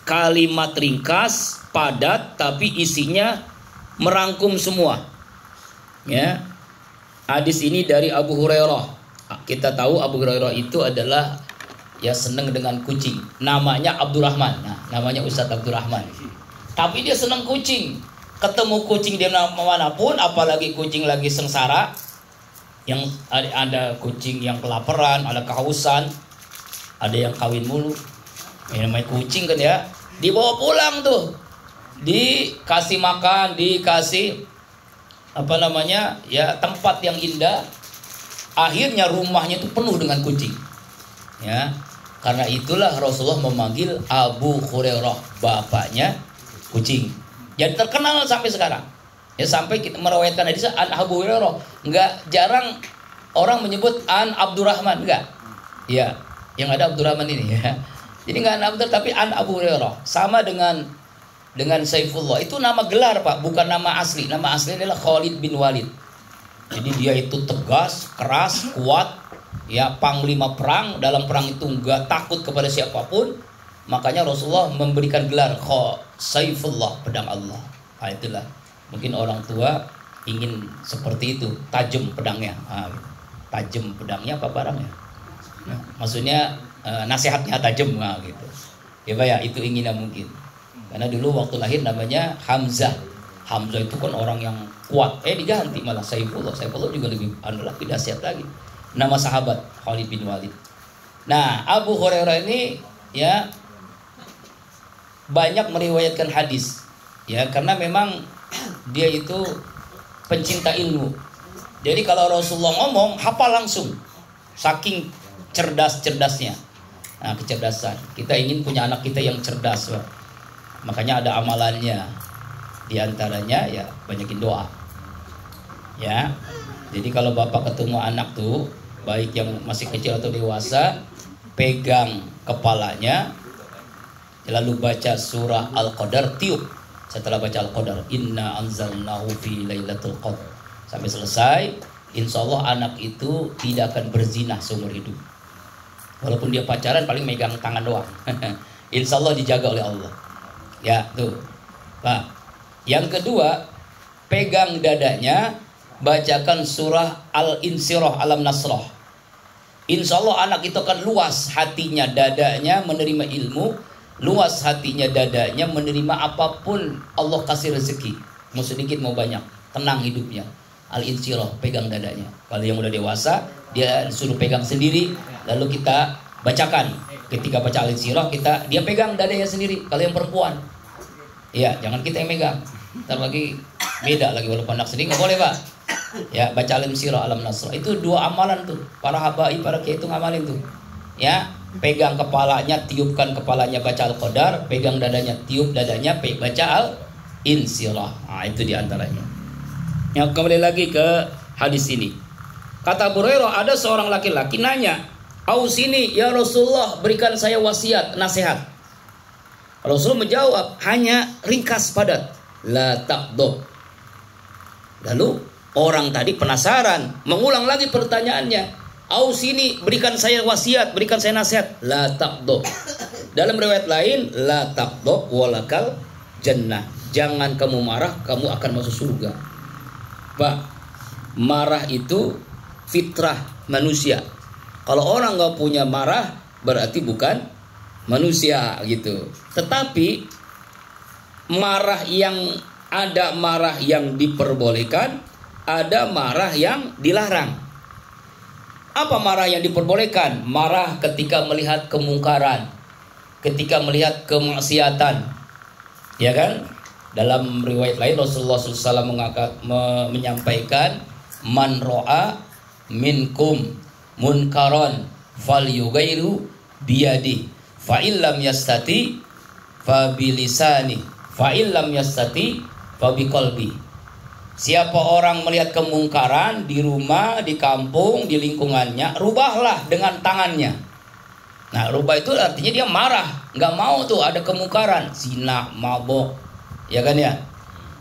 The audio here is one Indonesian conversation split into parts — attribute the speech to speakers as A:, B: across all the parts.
A: kalimat ringkas, padat, tapi isinya merangkum semua. Ya, hadis ini dari Abu Hurairah. Kita tahu Abu Hurairah itu adalah ya senang dengan kucing. Namanya Abdurrahman. Nah, namanya Ustadz Abdurrahman. Tapi dia senang kucing. Ketemu kucing di manapun, apalagi kucing lagi sengsara, yang ada kucing yang kelaparan, ada kehausan, ada yang kawin mulu. Yang namanya kucing kan ya, dibawa pulang tuh, dikasih makan, dikasih ya tempat yang indah. Akhirnya rumahnya itu penuh dengan kucing. Ya, karena itulah Rasulullah memanggil Abu Hurairah, bapaknya kucing. Jadi terkenal sampai sekarang. Ya, sampai kita meriwayatkan hadis an Abu Hurairah. Enggak jarang orang menyebut an Abdurrahman, enggak. Ya, yang ada Abdurrahman ini ya. Jadi enggak an Abdur tapi an Abu Hurairah. Sama dengan Saifullah. Itu nama gelar, Pak, bukan nama asli. Nama asli adalah Khalid bin Walid. Jadi dia itu tegas, keras, kuat, ya panglima perang. Dalam perang itu enggak takut kepada siapapun. Makanya Rasulullah memberikan gelar Saifullah, pedang Allah. Nah, itulah. Mungkin orang tua ingin seperti itu, tajam pedangnya. Nah, tajam pedangnya apa barangnya? Nah, maksudnya nasihatnya tajam, nah, gitu. Ya, Pak, ya, itu inginnya mungkin. Karena dulu waktu lahir namanya Hamzah. Hamzah itu kan orang yang kuat. Diganti malah Saifullah. Saifullah juga lebih dahsyat lagi. Nama sahabat Khalid bin Walid. Nah, Abu Hurairah ini ya banyak meriwayatkan hadis. Ya, karena memang dia itu pencinta ilmu. Jadi kalau Rasulullah ngomong, hafal langsung. Saking cerdas-cerdasnya. Nah, kecerdasan. Kita ingin punya anak kita yang cerdas, Pak. Makanya ada amalannya. Di antaranya ya banyakin doa. Ya. Jadi kalau Bapak ketemu anak tuh, baik yang masih kecil atau dewasa, pegang kepalanya, lalu baca surah Al-Qadar, tiup. Setelah baca Al-Qadar, inna anzalnahu fi lailatul qadar, sampai selesai, insya Allah anak itu tidak akan berzina seumur hidup. Walaupun dia pacaran paling megang tangan doang. Insya Allah dijaga oleh Allah. Ya, tuh. Pak. Yang kedua, pegang dadanya, bacakan surah Al-Insyirah, Alam Nasrah. Insya Allah anak itu akan luas hatinya, dadanya menerima ilmu, luas hatinya, dadanya menerima apapun Allah kasih rezeki. Mau sedikit mau banyak, tenang hidupnya. Al-Insyirah, pegang dadanya. Kalau yang udah dewasa, dia suruh pegang sendiri, lalu kita bacakan. Ketika baca Al-Insyirah, dia pegang dadanya sendiri. Kalau yang perempuan, ya jangan kita yang megang. Ntar lagi beda lagi, walaupun anak sendiri nggak boleh, Pak. Ya, baca Al-Insyirah, Alam Nasrah. Itu dua amalan tuh. Para habaib, para kiai itu ngamalin tuh. Ya, pegang kepalanya, tiupkan kepalanya, baca Al-Qadar, pegang dadanya, tiup dadanya, baca Al-Insyirah. Nah, itu diantaranya. Yang kembali lagi ke hadis ini. Kata Abu Hurairah, ada seorang laki-laki nanya, "Ausini ya Rasulullah, berikan saya wasiat, nasihat." Rasulullah menjawab hanya ringkas padat, la taqdob. Lalu orang tadi penasaran, mengulang lagi pertanyaannya, "Ausini, berikan saya wasiat, berikan saya nasihat, la taqdob." Dalam riwayat lain, la taqdob walakal jannah. Jangan kamu marah, kamu akan masuk surga. Pak, marah itu fitrah manusia. Kalau orang nggak punya marah, berarti bukan manusia gitu. Tetapi marah yang diperbolehkan, ada marah yang dilarang. Apa marah yang diperbolehkan? Marah ketika melihat kemungkaran, ketika melihat kemaksiatan, ya kan? Dalam riwayat lain Rasulullah SAW menyampaikan, man ro'a minkum munkaron fal yugairu biyadi fa illam yastati fa bilisani fa illam yastati fa biqalbi. Siapa orang melihat kemungkaran di rumah, di kampung, di lingkungannya, rubahlah dengan tangannya. Nah, rubah itu artinya dia marah, nggak mau tuh ada kemungkaran, zina, mabok, ya kan ya?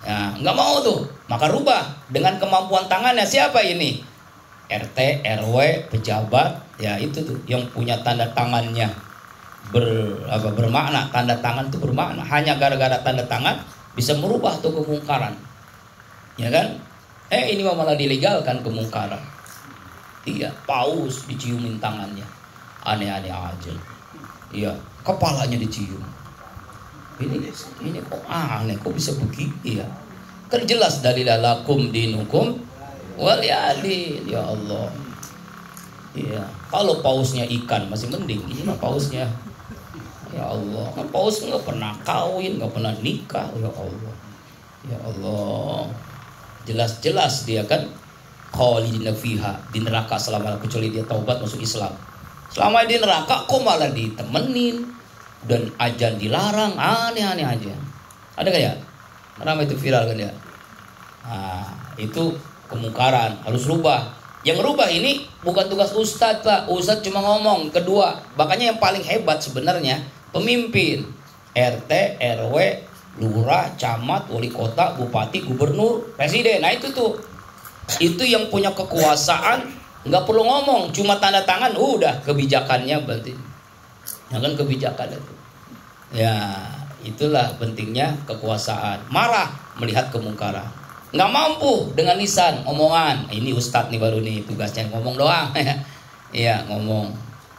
A: Nah, nggak mau tuh, maka rubah dengan kemampuan tangannya. Siapa ini? RT, RW, pejabat, ya itu tuh yang punya tanda tangannya. bermakna. Tanda tangan itu bermakna. Hanya gara-gara tanda tangan bisa merubah tuh kemungkaran. Ya kan? Ini malah dilegalkan kemungkaran. Iya, paus diciumin tangannya. Aneh-aneh aja. Iya, kepalanya dicium. Ini kok aneh, kok bisa begitu ya? Kan jelas dalil lakum dinukum waliyadin. Ya Allah. Iya, kalau pausnya ikan masih mending. Ini mah pausnya. Ya Allah, kan paus nggak pernah kawin, nggak pernah nikah. Ya Allah. Ya Allah. Jelas-jelas dia kan khalidina fiha, di neraka selama, kecuali dia taubat masuk Islam. Selama di neraka kok malah ditemenin dan ajan dilarang, aneh-aneh aja. Ada gak ya? Ramai itu viral kan ya. Nah, itu kemungkaran, harus rubah. Yang rubah ini bukan tugas ustadz Pak. Ustadz cuma ngomong. Kedua, makanya yang paling hebat sebenarnya pemimpin RT, RW, lurah, camat, wali kota, bupati, gubernur, presiden. Nah itu tuh, itu yang punya kekuasaan, nggak perlu ngomong, cuma tanda tangan, udah kebijakannya berarti. Ya kan kebijakan itu. Ya itulah pentingnya kekuasaan. Marah melihat kemungkaran. Nggak mampu dengan lisan, omongan. Ini ustadz nih baru nih tugasnya ngomong doang. Iya ngomong.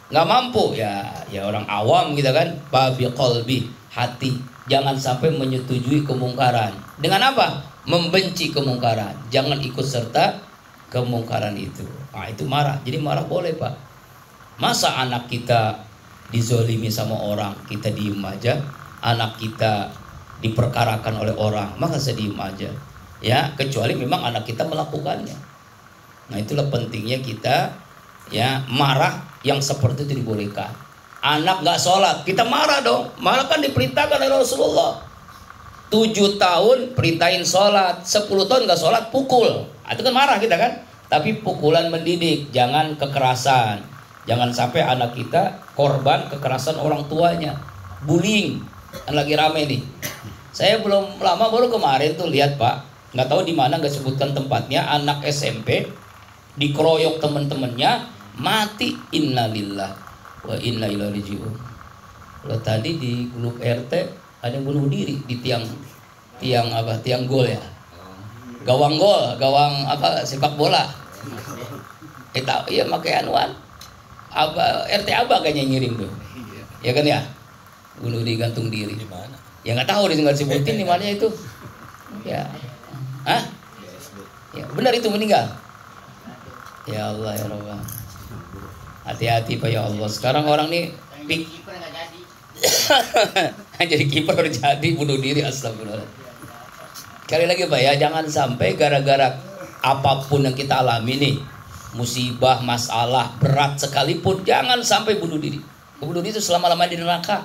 A: Nggak mampu ya orang awam gitu kan. Babi qalbi, hati. Jangan sampai menyetujui kemungkaran. Dengan apa? Membenci kemungkaran. Jangan ikut serta kemungkaran itu. Nah itu marah. Jadi marah boleh Pak. Masa anak kita dizolimi sama orang, kita diem aja. Anak kita diperkarakan oleh orang, maka saya diem aja. Ya, kecuali memang anak kita melakukannya. Nah itulah pentingnya kita ya marah yang seperti itu dibolehkan. Anak gak sholat, kita marah dong. Marah kan diperintahkan oleh Rasulullah. 7 tahun perintahin sholat, 10 tahun gak sholat pukul. Itu kan marah kita kan. Tapi pukulan mendidik, jangan kekerasan. Jangan sampai anak kita korban kekerasan orang tuanya. Bullying, kan lagi rame nih. Saya belum lama baru kemarin tuh lihat Pak, nggak tahu di mana, nggak sebutkan tempatnya, anak SMP dikeroyok teman-temannya, mati. Innalillah wa inna ilaihi raji'un. Kalau tadi di grup RT ada yang bunuh diri di tiang gol ya, gawang sepak bola. Iya pakai anuan RT Abah kayaknya ngirim tuh, ya kan ya, bunuh diri gantung diri. Di mana? Ya nggak tahu, nggak disebutin di mana itu. Ya, ya benar itu meninggal. Ya Allah ya Rabbah. Hati-hati Pak ya Allah. Sekarang orang nih jadi kiper jadi bunuh diri, astagfirullah. Sekali lagi Pak ya, jangan sampai gara-gara apapun yang kita alami nih, musibah, masalah berat sekalipun, jangan sampai bunuh diri. Bunuh diri itu selama-lamanya di neraka.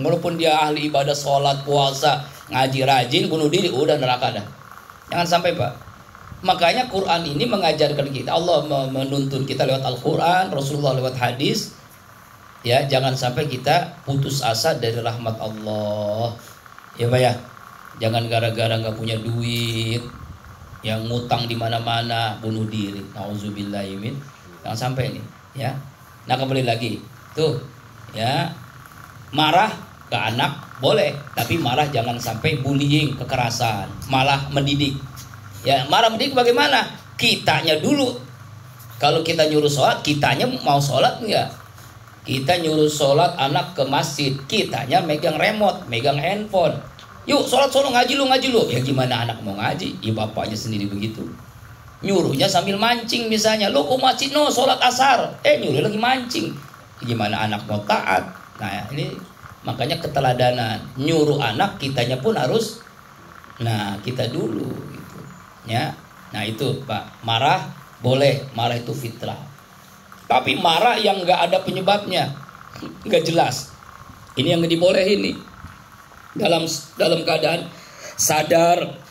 A: Walaupun dia ahli ibadah, sholat, puasa, ngaji rajin, bunuh diri, udah neraka dah. Jangan sampai Pak. Makanya Quran ini mengajarkan kita, Allah menuntun kita lewat Al-Quran, Rasulullah lewat hadis. Ya, jangan sampai kita putus asa dari rahmat Allah. Ya Pak ya. Jangan gara-gara nggak punya duit, yang ngutang di mana-mana, bunuh diri. Nauzubillahimin. Jangan sampai nih, ya. Nah kembali lagi, tuh, ya. Marah ke anak boleh, tapi marah jangan sampai bullying, kekerasan, malah mendidik. Ya, marah mendidik bagaimana? Kitanya dulu. Kalau kita nyuruh sholat, kitanya mau sholat enggak? Kita nyuruh sholat anak ke masjid, kitanya megang remote, megang handphone. Yuk sholat sono, ngaji lu. Ya gimana anak mau ngaji? Ya bapaknya sendiri begitu. Nyuruhnya sambil mancing misalnya. Lu ke masjid no, sholat asar. Nyuruh lagi mancing. Gimana anak mau taat? Nah ini makanya keteladanan, nyuruh anak, kitanya pun harus, nah kita dulu gitu ya. Nah itu Pak, marah boleh, marah itu fitrah. Tapi marah yang nggak ada penyebabnya, nggak jelas, ini yang dibolehin nih. Dalam keadaan sadar,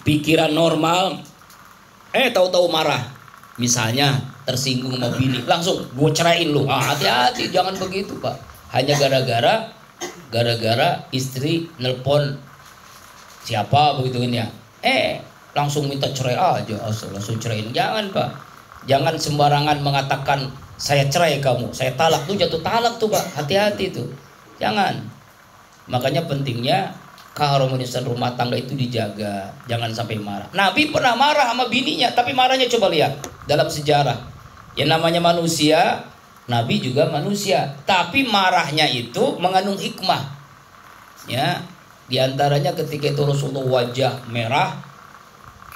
A: pikiran normal, tahu-tahu marah, misalnya tersinggung sama bini, langsung gue ceraiin lu. Hati-hati, jangan begitu Pak. Hanya gara-gara istri nelpon siapa begitu kan ya, langsung minta cerai aja, langsung ceraiin. Jangan Pak, jangan sembarangan mengatakan saya cerai kamu, saya talak tuh jatuh talak tuh Pak. Hati-hati tuh. Jangan. Makanya pentingnya keharmonisan rumah tangga itu dijaga. Jangan sampai marah. Nabi pernah marah sama bininya, tapi marahnya coba lihat dalam sejarah. Yang namanya manusia, Nabi juga manusia, tapi marahnya itu mengandung hikmah. Ya, diantaranya ketika itu Rasulullah wajah merah,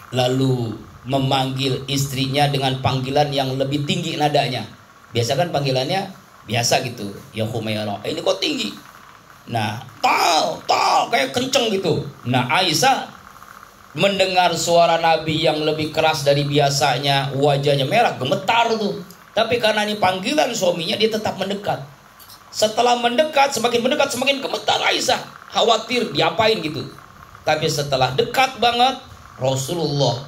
A: lalu memanggil istrinya dengan panggilan yang lebih tinggi nadanya. Biasa kan panggilannya biasa gitu, ya Humairah. Ini kok tinggi? Nah, tal kayak kenceng gitu. Nah, Aisyah mendengar suara Nabi yang lebih keras dari biasanya, wajahnya merah, gemetar tuh. Tapi karena ini panggilan suaminya, dia tetap mendekat. Setelah mendekat, semakin gemetar Aisyah. Khawatir diapain gitu. Tapi setelah dekat banget, Rasulullah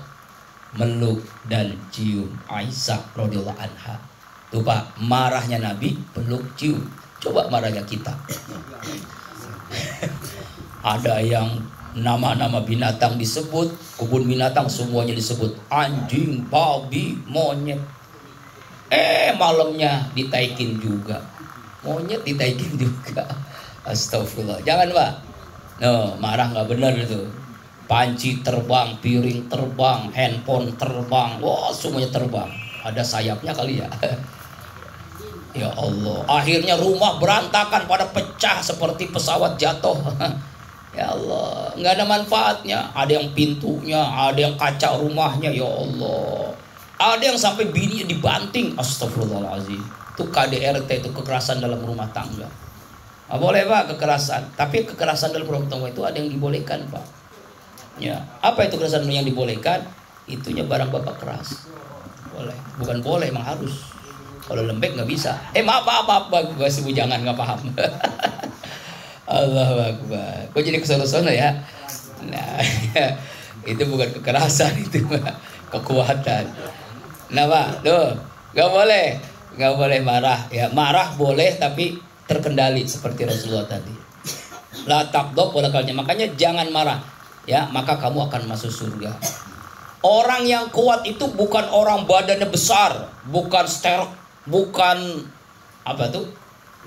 A: meluk dan cium Aisyah radhiyallahu anha. Tuh Pak, marahnya Nabi, peluk cium. Coba marahnya kita. Ada yang nama-nama binatang disebut, kebun binatang semuanya disebut, anjing, babi, monyet. Malamnya ditaikin juga, monyet ditaikin juga. Astagfirullah. Jangan Pak. No, marah nggak benar itu. Panci terbang, piring terbang, handphone terbang, wah semuanya terbang. Ada sayapnya kali ya. Ya Allah, akhirnya rumah berantakan pada pecah seperti pesawat jatuh. Ya Allah, nggak ada manfaatnya. Ada yang pintunya, ada yang kaca rumahnya. Ya Allah, ada yang sampai bininya dibanting. Astagfirullahaladzim. Itu KDRT, itu kekerasan dalam rumah tangga. Boleh Pak kekerasan, tapi kekerasan dalam rumah tangga itu ada yang dibolehkan Pak. Ya, apa itu kekerasan yang dibolehkan? Itunya barang bapak keras. Boleh, bukan boleh, emang harus. Kalau lembek nggak bisa. Maaf, bahasa bujangan nggak paham. Allahu Akbar. Kok jadi kesono-sono ya? Nah, itu bukan kekerasan, itu kekuatan. Nah Pak, tuh nggak boleh marah. Ya marah boleh, tapi terkendali seperti Rasulullah tadi. La taqdab wala kalnya. Makanya jangan marah. Ya, maka kamu akan masuk surga. Orang yang kuat itu bukan orang badannya besar, bukan sterok, bukan apa tuh?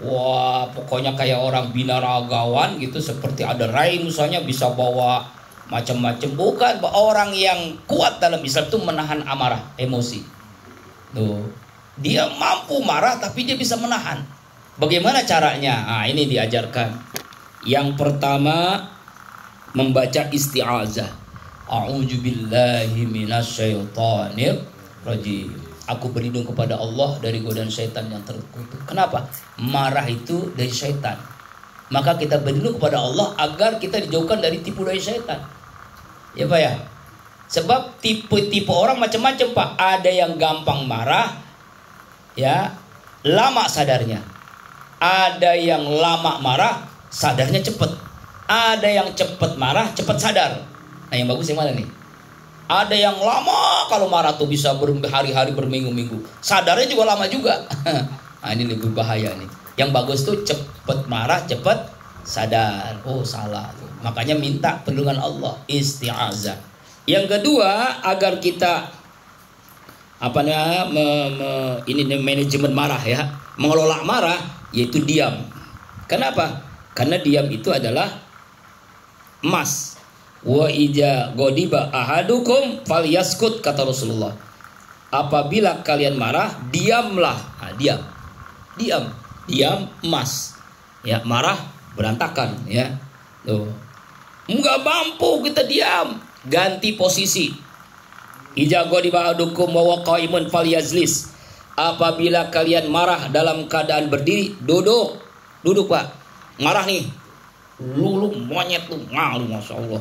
A: Wah, pokoknya kayak orang binaragawan gitu, seperti ada Rai misalnya bisa bawa macam-macam. Bukan, orang yang kuat dalam Islam itu menahan amarah, emosi. Tuh, dia mampu marah tapi dia bisa menahan. Bagaimana caranya? Nah, ini diajarkan. Yang pertama, membaca isti'azah. A'udzubillahi minasyaitonir rajim. Aku berlindung kepada Allah dari godaan syaitan yang terkutuk. Kenapa? Marah itu dari syaitan. Maka kita berlindung kepada Allah agar kita dijauhkan dari tipu daya syaitan. Ya Pak ya. Sebab tipe-tipe orang macam-macam Pak. Ada yang gampang marah, ya, lama sadarnya. Ada yang lama marah, sadarnya cepat. Ada yang cepat marah, cepat sadar. Nah yang bagus yang mana nih? Ada yang lama kalau marah tuh bisa berhari-hari, berminggu-minggu. Sadarnya juga lama juga. Nah ini lebih bahaya nih. Yang bagus tuh cepat marah, cepat sadar. Oh salah tuh. Makanya minta perlindungan Allah, isti'azah. Yang kedua, agar kita ini manajemen marah ya, mengelola marah, yaitu diam. Kenapa? Karena diam itu adalah emas. Wa ija godiba ahadukum falyaskut, kata Rasulullah. Apabila kalian marah, diamlah. Nah, diam emas. Ya, marah berantakan ya. Tuh. Enggak mampu kita diam. Ganti posisi. Ija godiba ahadukum wa qaimun falyazlis. Apabila kalian marah dalam keadaan berdiri, duduk. Duduk Pak. Marah nih. Lu monyet lu, malu Masya Allah.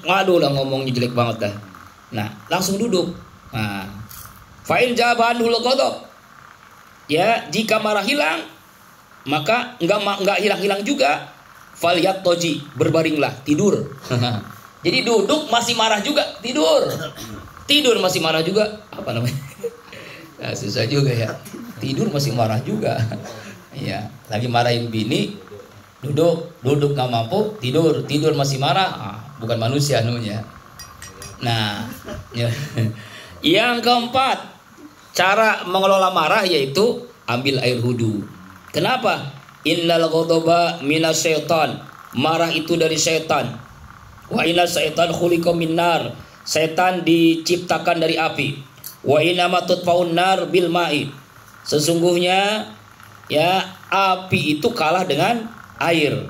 A: Waduh lah ngomongnya jelek banget dah. Nah langsung duduk. Nah, fa'in jawaban dulu kodok. Ya, jika marah hilang, maka enggak hilang-hilang juga. Faliyat toji, berbaringlah, tidur. Jadi duduk masih marah juga, tidur masih marah juga. Apa namanya? Nah, susah juga ya. Tidur masih marah juga. Ya, lagi marahin bini, duduk nggak mampu, tidur masih marah. Bukan manusia namanya. Nah, ya. Yang keempat, cara mengelola marah yaitu ambil air wudu. Kenapa? Innal ghadaba minasyaitan. Marah itu dari setan. Wa inna syaitan khuliqa minnar. Setan diciptakan dari api. Wa inna matutfaun nar bil ma'i. Sesungguhnya ya api itu kalah dengan air.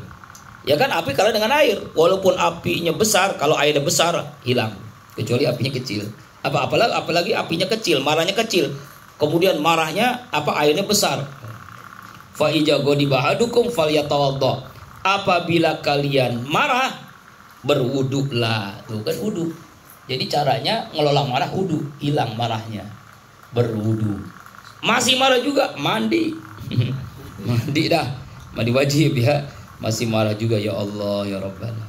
A: Ya kan, api kalah dengan air. Walaupun apinya besar, kalau airnya besar hilang. Kecuali apinya kecil. Apalagi apinya kecil, marahnya kecil. Kemudian marahnya airnya besar. Fa ija ghadiba ahadukum falyatawadda. Apabila kalian marah, berwudulah. Tuh kan wudu. Jadi caranya ngelola marah wudu, hilang marahnya. Berwudu. Masih marah juga, mandi. Mandi dah. Mandi wajib ya. Masih marah juga, ya Allah ya Rabbana.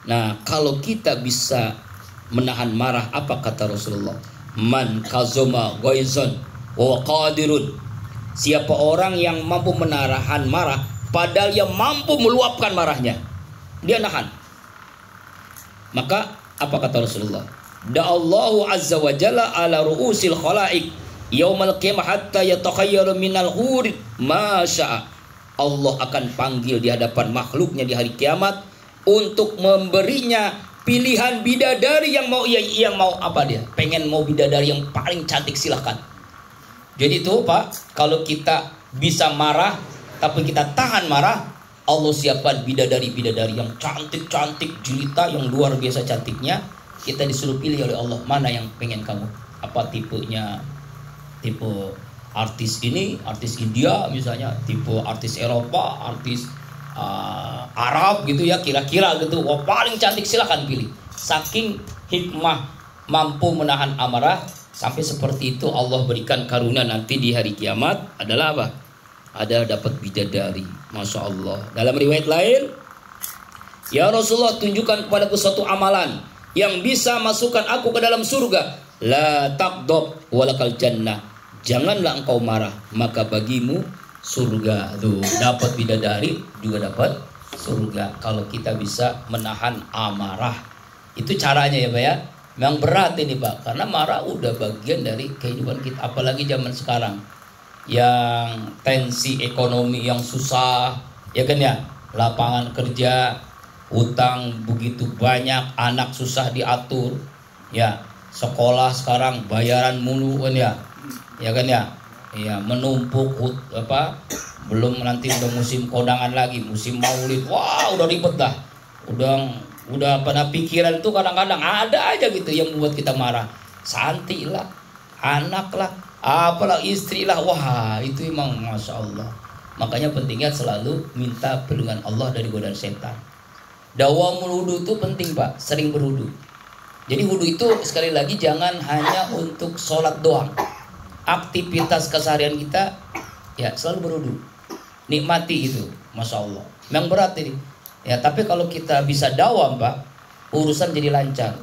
A: Nah, kalau kita bisa menahan marah, apa kata Rasulullah? Man kazoma ghaizan wa qadirun. Siapa orang yang mampu menahan marah padahal dia mampu meluapkan marahnya, dia nahan. Maka apa kata Rasulullah? Da'allahu azza wa jalla ala ru'usil khalaik yaumal qiyamah hatta yatakhayyaru minal hurid ma syaa. Allah akan panggil di hadapan makhluknya di hari kiamat untuk memberinya pilihan bidadari yang mau apa dia? Pengen mau bidadari yang paling cantik, silahkan. Jadi itu Pak, kalau kita bisa marah tapi kita tahan marah, Allah siapkan bidadari-bidadari yang cantik-cantik jelita, yang luar biasa cantiknya. Kita disuruh pilih oleh Allah, mana yang pengen kamu? Apa tipenya? Tipe artis ini, artis India misalnya, tipe artis Eropa, artis Arab gitu ya, kira-kira gitu. Wah, paling cantik, silahkan pilih. Saking hikmah mampu menahan amarah, sampai seperti itu Allah berikan karunia nanti di hari kiamat adalah apa? Ada dapat bidadari. Masya Allah. Dalam riwayat lain, ya Rasulullah, tunjukkan kepadaku suatu amalan yang bisa masukkan aku ke dalam surga. La taqdob walakal jannah. Janganlah engkau marah, maka bagimu surga. Tuh, dapat bidadari juga dapat surga. Kalau kita bisa menahan amarah. Itu caranya ya Pak ya. Memang berat ini Pak, karena marah udah bagian dari kehidupan kita. Apalagi zaman sekarang yang tensi ekonomi yang susah, ya kan ya, lapangan kerja, utang begitu banyak, anak susah diatur, ya, sekolah sekarang bayaran mulu kan ya kan ya, menumpuk belum nanti udah musim kondangan lagi, musim maulid, wah udah ribet dah, udah pada pikiran itu kadang-kadang ada aja gitu yang membuat kita marah, santi lah, anak lah, apalah istri lah, wah itu emang Masya Allah. Makanya pentingnya selalu minta perlindungan Allah dari godaan setan. Dawamul wudu itu penting Pak, sering berwudu. Jadi wudu itu sekali lagi jangan hanya untuk sholat doang. Aktivitas keseharian kita ya selalu berwudu. Nikmati itu, Masya Allah. Memang berat ini. Ya, tapi kalau kita bisa dawam Pak, urusan jadi lancar.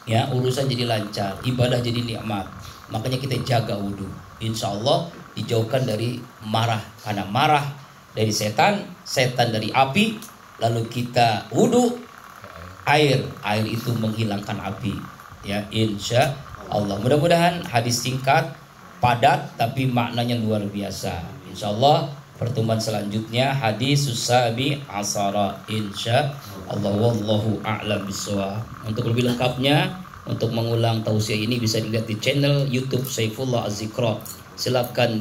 A: Ya, urusan jadi lancar, ibadah jadi nikmat. Makanya kita jaga wudu. Insya Allah dijauhkan dari marah. Karena marah dari setan, setan dari api. Lalu kita wudu, air itu menghilangkan api. Ya, insya Allah. Mudah-mudahan hadis singkat, padat, tapi maknanya luar biasa. Insya Allah pertemuan selanjutnya hadis Sabi Asara, insya Allah. Wallahu a'lam bishawab. Untuk lebih lengkapnya, untuk mengulang tausiah ini bisa dilihat di channel YouTube Saifullah Az-Zikra. Silakan.